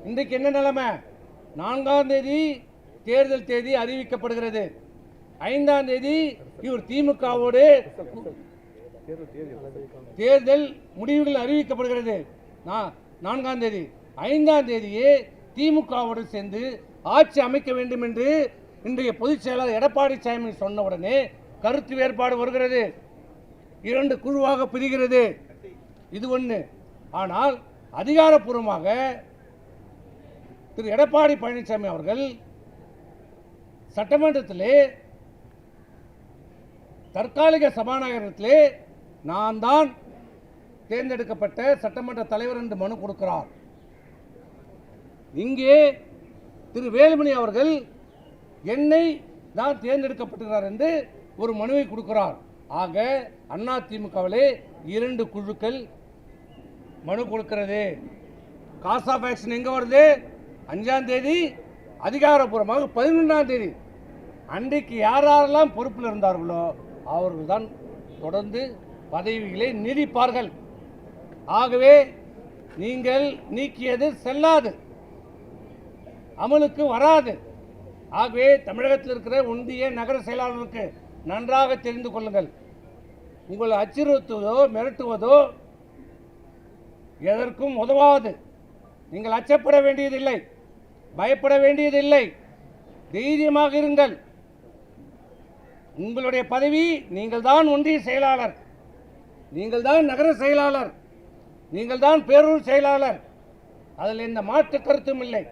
இன்றைக்கு என்ன நிலைமை? 4ஆம் தேதி தேர்தல் தேதி அறிவிக்கப்படுகிறது. 5ஆம் தேதி இவர் திமுகவோடு தேர்தல் முடிவுகள் அறிவிக்கப்படுகிறது. 4ஆம் தேதி 5ஆம் தேதியே திமுகவோடு சேர்ந்து ஆட்சி அமைக்க வேண்டும் என்று இன்றைய பொதுச் செயலாளர் எடப்பாடி சாமி சொன்ன உடனே கருத்து வேறுபாடு வருகிறது. 2 குழுவாக பிரிகிறது. இது ஒன்று. ஆனால் அதிகாரப்பூர்வமாக திரு எடப்பாடி பழனிசாமி அவர்கள் சட்டமன்றத்திலே தற்காலிக சபாநாயகத்திலே நான் தான் தேர்ந்தெடுக்கப்பட்ட சட்டமன்ற தலைவர் என்று மனு கொடுக்கிறார். இங்கே திரு வேலுமணி அவர்கள் என்னை தான் தேர்ந்தெடுக்கப்பட்டிருக்கிறார் என்று ஒரு மனுவை கொடுக்கிறார். ஆக அதிமுகவிலே 2 குழுக்கள் மனு கொடுக்கிறது. காஸ் ஆஃப் ஆக்ஷன் எங்கே வருது? 5ஆம் தேதி, அதிகாரப்பூர்வமாக 11ஆம் தேதி. அன்றைக்கு யாரெல்லாம் பொறுப்பில் இருந்தார்களோ அவர்கள் தான் தொடர்ந்து பதவிகளை நீடிப்பார்கள். ஆகவே நீங்கள் நீக்கியது செல்லாது, அமலுக்கு வராது. ஆகவே தமிழகத்தில் இருக்கிற ஒன்றிய நகர செயலாளருக்கு நன்றாக தெரிந்து கொள்ளுங்கள். உங்களை அச்சுறுத்துவதோ மிரட்டுவதோ எதற்கும் உதவாது. நீங்கள் அச்சப்பட வேண்டியதில்லை, பயப்பட வேண்டியதில்லை. தைரியமாக இருங்கள். உங்களுடைய பதவி, நீங்கள் தான் ஒன்றிய செயலாளர், நீங்கள் தான் நகர செயலாளர், நீங்கள் தான் பேரூர் செயலாளர். அதில் எந்த மாற்று கருத்தும் இல்லை.